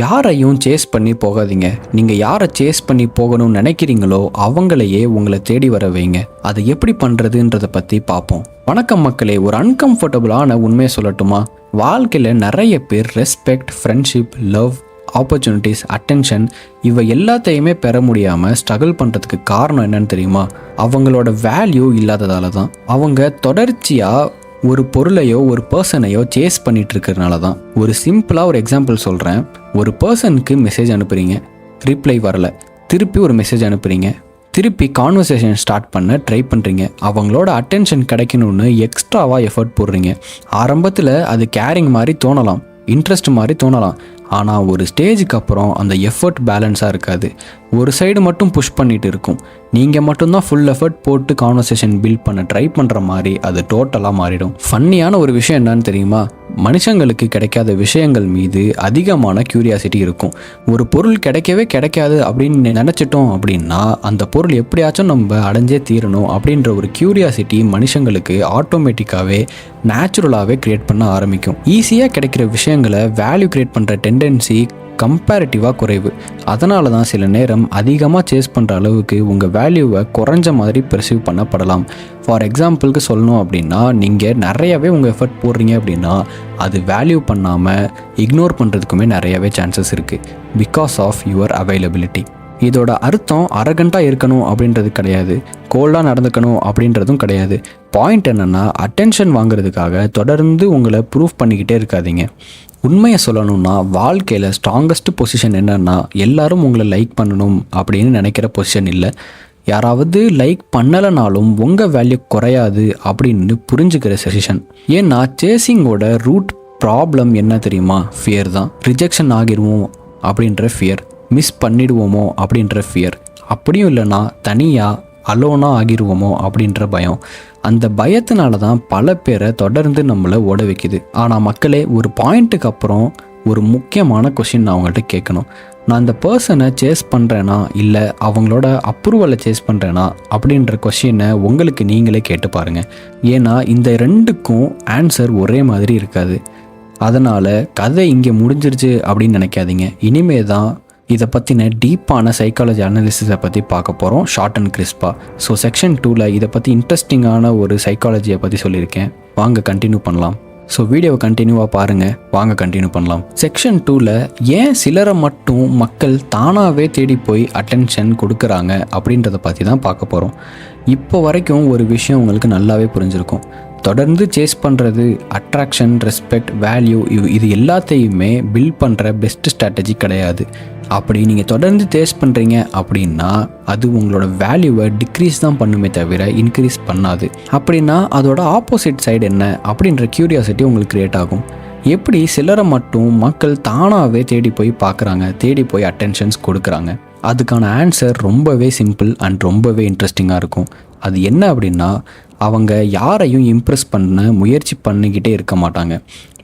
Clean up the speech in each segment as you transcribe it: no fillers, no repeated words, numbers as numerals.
யாரையும் சேஸ் பண்ணி போகாதீங்க. நீங்கள் யாரை சேஸ் பண்ணி போகணும்னு நினைக்கிறீங்களோ அவங்களையே உங்களை தேடி வர வைங்க. அதை எப்படி பண்ணுறதுன்றதை பற்றி பார்ப்போம். வணக்கம் மக்களே, ஒரு அன்கம்ஃபர்டபுளான உண்மையை சொல்லட்டுமா? வாழ்க்கையில் நிறைய பேர் respect, friendship, love, opportunities, attention இவை எல்லாத்தையுமே பெற முடியாமல் ஸ்ட்ரகிள் பண்ணுறதுக்கு காரணம் என்னன்னு தெரியுமா? அவங்களோட வேல்யூ இல்லாததால தான். அவங்க தொடர்ச்சியாக ஒரு பொருளையோ ஒரு பர்சனையோ சேஸ் பண்ணிட்டு இருக்கிறதுனால தான். ஒரு சிம்பிளாக ஒரு எக்ஸாம்பிள் சொல்கிறேன். ஒரு பர்சனுக்கு மெசேஜ் அனுப்புகிறீங்க, ரிப்ளை வரல. திருப்பி ஒரு மெசேஜ் அனுப்புகிறீங்க, திருப்பி கான்வர்சேஷன் ஸ்டார்ட் பண்ண ட்ரை பண்ணுறீங்க. அவங்களோட அட்டென்ஷன் கிடைக்கணும்னு எக்ஸ்ட்ராவாக எஃபர்ட் போடுறீங்க. ஆரம்பத்தில் அது கேரிங் மாதிரி தோணலாம், இன்ட்ரெஸ்ட் மாதிரி தோணலாம். ஆனால் ஒரு ஸ்டேஜுக்கு அப்புறம் அந்த எஃபர்ட் பேலன்ஸாக இருக்காது. ஒரு சைடு மட்டும் புஷ் பண்ணிட்டு இருக்கும். நீங்கள் மட்டும்தான் ஃபுல் எஃபர்ட் போட்டு கான்வர்சேஷன் பில்ட் பண்ண ட்ரை பண்ணுற மாதிரி அது டோட்டலாக மாறிடும். ஃபன்னியான ஒரு விஷயம் என்னன்னு தெரியுமா? மனுஷங்களுக்கு கிடைக்காத விஷயங்கள் மீது அதிகமான க்யூரியாசிட்டி இருக்கும். ஒரு பொருள் கிடைக்கவே கிடைக்காது அப்படின்னு நினச்சிட்டோம் அப்படின்னா அந்த பொருள் எப்படியாச்சும் நம்ம அடைஞ்சே தீரணும் அப்படின்ற ஒரு க்யூரியாசிட்டி மனுஷங்களுக்கு ஆட்டோமேட்டிக்காகவே நேச்சுரலாகவே க்ரியேட் பண்ண ஆரம்பிக்கும். ஈஸியாக கிடைக்கிற விஷயங்களை வேல்யூ க்ரியேட் பண்ணுற டெண்டன்சி கம்பேரிட்டிவாக குறைவு. அதனால தான் சில நேரம் அதிகமாக சேஸ் பண்ணுற அளவுக்கு உங்கள் வேல்யூவை குறைஞ்ச மாதிரி பெர்சீவ் பண்ணப்படலாம். ஃபார் எக்ஸாம்பிளுக்கு சொல்லணும் அப்படின்னா, நீங்கள் நிறையாவே உங்கள் எஃபர்ட் போடுறீங்க அப்படின்னா அது வேல்யூ பண்ணாமல் இக்னோர் பண்ணுறதுக்குமே நிறையாவே சான்சஸ் இருக்குது. Because of your availability. இதோட அர்த்தம் அரகண்ட்டாக இருக்கணும் அப்படின்றது கிடையாது, கோல்டாக நடந்துக்கணும் அப்படின்றதும் கிடையாது. பாயிண்ட் என்னென்னா, அட்டென்ஷன் வாங்குறதுக்காக தொடர்ந்து உங்களை ப்ரூவ் பண்ணிக்கிட்டே இருக்காதீங்க. உண்மையை சொல்லணும்னா வாழ்க்கையில் ஸ்ட்ராங்கஸ்ட் பொசிஷன் என்னென்னா, எல்லாரும் உங்களை லைக் பண்ணணும் அப்படின்னு நினைக்கிற பொசிஷன் இல்லை. யாராவது லைக் பண்ணலைனாலும் உங்கள் வேல்யூ குறையாது அப்படின்னு புரிஞ்சுக்கிற செஷன். ஏன்னா சேசிங்கோட ரூட் ப்ராப்ளம் என்ன தெரியுமா? ஃபியர் தான். ரிஜெக்ஷன் ஆகிடுவோம் அப்படின்ற ஃபியர், மிஸ் பண்ணிடுவோமோ அப்படின்ற ஃபியர், அப்படியும் இல்லைன்னா தனியாக அலோனாக ஆகிடுவோமோ அப்படின்ற பயம். அந்த பயத்தினால தான் பல பேரை தொடர்ந்து நம்மளை ஓட வைக்குது. ஆனால் மக்களே, ஒரு பாயிண்ட்டுக்கு அப்புறம் ஒரு முக்கியமான கொஷின் நான் அவங்கள்ட்ட கேட்கணும். நான் அந்த பர்சனை சேஸ் பண்ணுறேனா இல்லை அவங்களோட அப்ரூவலை சேஸ் பண்ணுறேனா அப்படின்ற கொஷினை உங்களுக்கு நீங்களே கேட்டு பாருங்கள். ஏன்னா இந்த ரெண்டுக்கும் ஆன்சர் ஒரே மாதிரி இருக்காது. அதனால் கதை இங்கே முடிஞ்சிருச்சு அப்படின்னு நினைக்காதீங்க. இனிமே தான் இதை பற்றின டீப்பான சைக்காலஜி அனாலிசிஸை பற்றி பார்க்க போகிறோம், ஷார்ட் அண்ட் கிறிஸ்பாக. ஸோ செக்ஷன் 2ல் இதை பற்றி இன்ட்ரெஸ்டிங்கான ஒரு சைக்காலஜியை பற்றி சொல்லியிருக்கேன். வாங்க கண்டினியூ பண்ணலாம். ஸோ வீடியோவை கண்டினியூவாக பாருங்கள், வாங்க கண்டினியூ பண்ணலாம். செக்ஷன் 2ல் ஏன் சிலரை மட்டும் மக்கள் தானாகவே தேடி போய் அட்டென்ஷன் கொடுக்குறாங்க அப்படின்றத பற்றி தான் பார்க்க போகிறோம். இப்போ வரைக்கும் ஒரு விஷயம் உங்களுக்கு நல்லாவே புரிஞ்சிருக்கும். தொடர்ந்து சேஸ் பண்ணுறது, அட்ராக்ஷன், ரெஸ்பெக்ட், வேல்யூ இது எல்லாத்தையுமே பில்ட் பண்ணுற பெஸ்ட் ஸ்ட்ராட்டஜி கிடையாது. அப்படி நீங்கள் தொடர்ந்து சேஸ் பண்ணுறீங்க அப்படின்னா அது உங்களோட வேல்யூவை டிக்ரீஸ் தான் பண்ணுமே தவிர இன்க்ரீஸ் பண்ணாது. அப்படின்னா அதோட ஆப்போசிட் சைடு என்ன அப்படின்ற க்யூரியாசிட்டி உங்களுக்கு க்ரியேட் ஆகும். எப்படி சிலரை மட்டும் மக்கள் தானாகவே தேடி போய் பார்க்குறாங்க, தேடி போய் அட்டென்ஷன்ஸ் கொடுக்குறாங்க? அதுக்கான ஆன்சர் ரொம்பவே சிம்பிள் அண்ட் ரொம்பவே இன்ட்ரெஸ்டிங்காக இருக்கும். அது என்ன அப்படின்னா, அவங்க யாரையும் இம்ப்ரெஸ் பண்ண முயற்சி பண்ணிக்கிட்டே இருக்க மாட்டாங்க.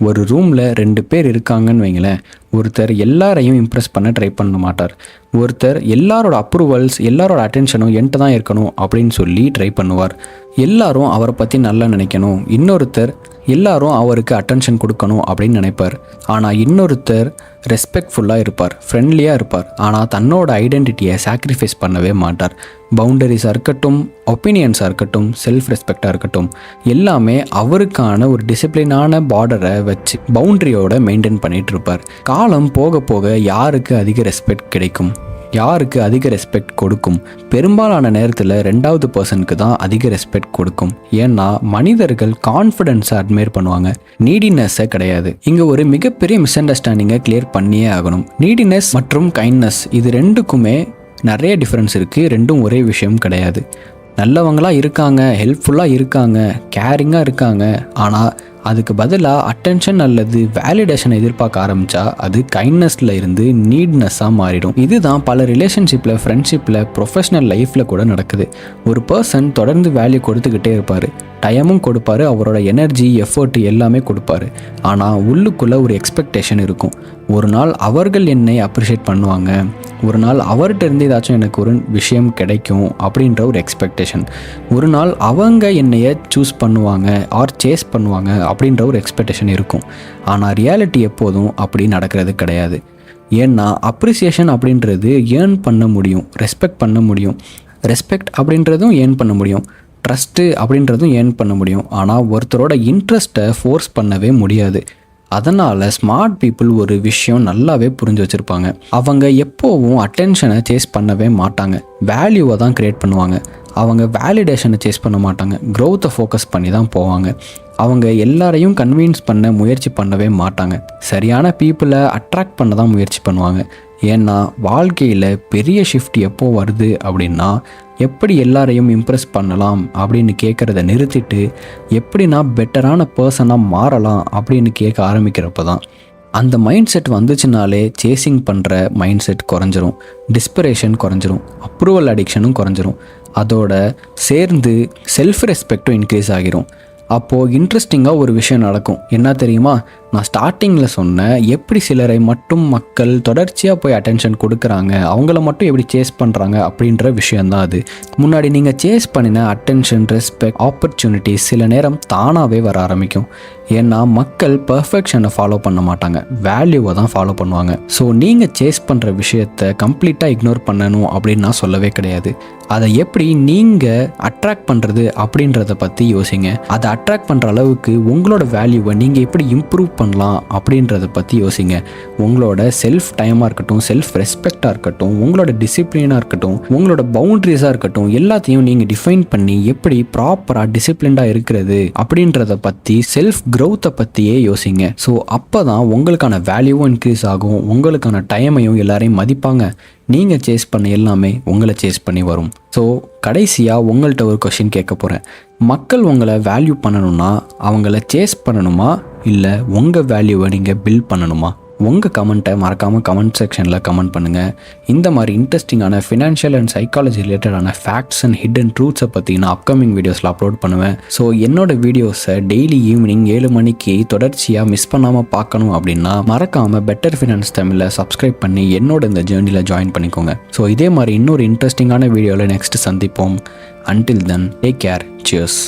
ஒரு ரூமில் 2 பேர் இருக்காங்கன்னு வைங்களேன். ஒருத்தர் எல்லாரையும் இம்ப்ரெஸ் பண்ண ட்ரை பண்ண மாட்டார். ஒருத்தர் எல்லாரோட அப்ரூவல்ஸ், எல்லாரோட அட்டென்ஷனும் என்கிட்ட தான் இருக்கணும் அப்படின்னு சொல்லி ட்ரை பண்ணுவார். எல்லாரும் அவரை பற்றி நல்லா நினைக்கணும். இன்னொருத்தர் எல்லாரும் அவருக்கு அட்டென்ஷன் கொடுக்கணும் அப்படின்னு நினைப்பார். ஆனால் இன்னொருத்தர் ரெஸ்பெக்ட்ஃபுல்லாக இருப்பார், ஃப்ரெண்ட்லியாக இருப்பார். ஆனால் தன்னோட ஐடென்டிட்டியை சாக்ரிஃபைஸ் பண்ணவே மாட்டார். பவுண்டரிஸாக இருக்கட்டும், ஒப்பீனியன்ஸாக இருக்கட்டும், செல்ஃப் ரெஸ்பெக்டாக இருக்கட்டும், எல்லாமே அவருக்கான ஒரு டிசிப்ளினான பார்டரை வச்சு பவுண்டரியோட மெயின்டைன் பண்ணிகிட்டு இருப்பார். காலம் போக போக யாருக்கு அதிக ரெஸ்பெக்ட் கிடைக்கும், யாருக்கு அதிக ரெஸ்பெக்ட் கொடுக்கும்? பெரும்பாலான நேரத்தில் 2வது பர்சனுக்கு தான் அதிக ரெஸ்பெக்ட் கொடுக்கும். ஏன்னா மனிதர்கள் கான்ஃபிடென்ஸை அட்மையர் பண்ணுவாங்க, நீடினஸை கிடையாது. இங்கே ஒரு மிகப்பெரிய மிஸ் அண்டர்ஸ்டாண்டிங்கை கிளியர் பண்ணியே ஆகணும். நீடினஸ் மற்றும் கைண்ட்னஸ் இது ரெண்டுக்குமே நிறைய டிஃப்ரென்ஸ் இருக்குது. ரெண்டும் ஒரே விஷயம் கிடையாது. நல்லவங்களாக இருக்காங்க, ஹெல்ப்ஃபுல்லாக இருக்காங்க, கேரிங்காக இருக்காங்க. ஆனால் அதுக்கு பதிலாக அட்டென்ஷன் அல்லது வேலிடேஷனை எதிர்பார்க்க ஆரம்பித்தா அது கைண்ட்னஸில் இருந்து நீட்னஸாக மாறிடும். இதுதான் பல ரிலேஷன்ஷிப்பில், ஃப்ரெண்ட்ஷிப்பில், ப்ரொஃபஷ்னல் லைஃப்பில் கூட நடக்குது. ஒரு பர்சன் தொடர்ந்து வேல்யூ கொடுத்துக்கிட்டே இருப்பார், டைமும் கொடுப்பாரு, அவரோட எனர்ஜி, எஃபர்ட் எல்லாமே கொடுப்பாரு. ஆனால் உள்ளுக்குள்ளே ஒரு எக்ஸ்பெக்டேஷன் இருக்கும். ஒரு நாள் அவர்கள் என்னை அப்ரிஷியேட் பண்ணுவாங்க, ஒரு நாள் அவர்கிட்ட இருந்து ஏதாச்சும் எனக்கு ஒரு விஷயம் கிடைக்கும் அப்படின்ற ஒரு எக்ஸ்பெக்டேஷன். ஒரு நாள் அவங்க என்னைய சூஸ் பண்ணுவாங்க ஆர் சேஸ் பண்ணுவாங்க அப்படின்ற ஒரு எக்ஸ்பெக்டேஷன் இருக்கும். ஆனால் ரியாலிட்டி எப்போதும் அப்படி நடக்கிறது கிடையாது. ஏன்னா அப்ரிசியேஷன் அப்படின்றது ஏர்ன் பண்ண முடியும், ரெஸ்பெக்ட் பண்ண முடியும். ரெஸ்பெக்ட் அப்படின்றதும் ஏர்ன் பண்ண முடியும், ட்ரஸ்ட்டு அப்படின்றதும் ஏர்ன் பண்ண முடியும். ஆனால் ஒருத்தரோட இன்ட்ரெஸ்ட்டை ஃபோர்ஸ் பண்ணவே முடியாது. அதனால் ஸ்மார்ட் பீப்புள் ஒரு விஷயம் நல்லாவே புரிஞ்சு வச்சுருப்பாங்க. அவங்க எப்போவும் அட்டென்ஷனை சேஸ் பண்ணவே மாட்டாங்க, வேல்யூவை தான் க்ரியேட் பண்ணுவாங்க. அவங்க வேலிடேஷனை சேஸ் பண்ண மாட்டாங்க, க்ரோத்தை ஃபோக்கஸ் பண்ணி தான் போவாங்க. அவங்க எல்லாரையும் கன்வின்ஸ் பண்ண முயற்சி பண்ணவே மாட்டாங்க, சரியான பீப்புளை அட்ராக்ட் பண்ண தான் முயற்சி பண்ணுவாங்க. ஏன்னா வாழ்க்கையில் பெரிய ஷிஃப்ட் எப்போ வருது அப்படின்னா, எப்படி எல்லாரையும் இம்ப்ரெஸ் பண்ணலாம் அப்படின்னு கேட்குறத நிறுத்திட்டு எப்படி நான் பெட்டரான பர்சனாக மாறலாம் அப்படின்னு கேட்க ஆரம்பிக்கிறப்ப தான். அந்த மைண்ட் செட் வந்துச்சுனாலே சேசிங் பண்ணுற மைண்ட் செட் குறைஞ்சிரும், டிஸ்பிரேஷன் குறைஞ்சிரும், அப்ரூவல் அடிக்ஷனும் குறைஞ்சிரும். அதோட சேர்ந்து செல்ஃப் ரெஸ்பெக்டும் இன்க்ரீஸ் ஆகிரும். அப்போது இன்ட்ரெஸ்டிங்காக ஒரு விஷயம் நடக்கும். என்ன தெரியுமா? நான் ஸ்டார்டிங்கில் சொன்னேன், எப்படி சிலரை மட்டும் மக்கள் தொடர்ச்சியாக போய் அட்டென்ஷன் கொடுக்குறாங்க, அவங்கள மட்டும் எப்படி சேஸ் பண்ணுறாங்க அப்படின்ற விஷயந்தான் அது. முன்னாடி நீங்கள் சேஸ் பண்ணின அட்டென்ஷன், ரெஸ்பெக்ட், ஆப்பர்ச்சுனிட்டிஸ் சில நேரம் தானாகவே வர ஆரம்பிக்கும். ஏன்னா மக்கள் பர்ஃபெக்ஷனை ஃபாலோ பண்ண மாட்டாங்க, வேல்யூவை தான் ஃபாலோ பண்ணுவாங்க. ஸோ நீங்கள் சேஸ் பண்ணுற விஷயத்தை கம்ப்ளீட்டாக இக்னோர் பண்ணணும் அப்படின்னு நான் சொல்லவே கிடையாது. அதை எப்படி நீங்கள் அட்ராக்ட் பண்ணுறது அப்படின்றத பற்றி யோசிங்க. அதை அட்ராக்ட் பண்ணுற அளவுக்கு உங்களோட வேல்யூவை நீங்கள் எப்படி இம்ப்ரூவ் பண்ணலாம் அப்படின்றத பற்றி யோசிங்க. உங்களோட செல்ஃப் டைமாக இருக்கட்டும், செல்ஃப் ரெஸ்பெக்டாக இருக்கட்டும், உங்களோட டிசிப்ளினாக இருக்கட்டும், உங்களோட பவுண்ட்ரிஸாக இருக்கட்டும், எல்லாத்தையும் நீங்கள் டிஃபைன் பண்ணி எப்படி ப்ராப்பராக டிசிப்ளின்டாக இருக்கிறது அப்படின்றத பற்றி, செல்ஃப் க்ரோத்தை பற்றியே யோசிங்க. ஸோ அப்போ தான் உங்களுக்கான வேல்யூவும் இன்க்ரீஸ் ஆகும், உங்களுக்கான டைமையும் எல்லாரையும் மதிப்பாங்க. நீங்கள் சேஸ் பண்ண எல்லாமே உங்களை சேஸ் பண்ணி வரும். ஸோ கடைசியாக உங்கள்கிட்ட ஒரு கொஷின் கேட்க போகிறேன். மக்கள் உங்களை வேல்யூ பண்ணணும்னா அவங்கள சேஸ் பண்ணணுமா, இல்லை உங்கள் வேல்யூவை நீங்கள் பில்ட் பண்ணணுமா? உங்கள் கமெண்ட்டை மறக்காமல் கமெண்ட் செக்ஷனில் கமெண்ட் பண்ணுங்கள். இந்த மாதிரி இன்ட்ரெஸ்டிங்கான ஃபினான்ஷியல் அண்ட் சைக்காலஜி ரிலேட்டடான ஃபேக்ட்ஸ் அண்ட் ஹிடன் ட்ரூத்ஸை பற்றி நான் அப்கமிங் வீடியோஸில் அப்லோட் பண்ணுவேன். ஸோ என்னோடய வீடியோஸை டெய்லி ஈவினிங் 7 மணிக்கு தொடர்ச்சியாக மிஸ் பண்ணாமல் பார்க்கணும் அப்படின்னா மறக்காமல் பெட்டர் ஃபினான்ஸ் தமிழில் சப்ஸ்கிரைப் பண்ணி என்னோட இந்த ஜேர்னியில் ஜாயின் பண்ணிக்கோங்க. ஸோ இதே மாதிரி இன்னொரு இன்ட்ரெஸ்டிங்கான வீடியோவில் நெக்ஸ்ட் சந்திப்போம். Until then, take care. Cheers.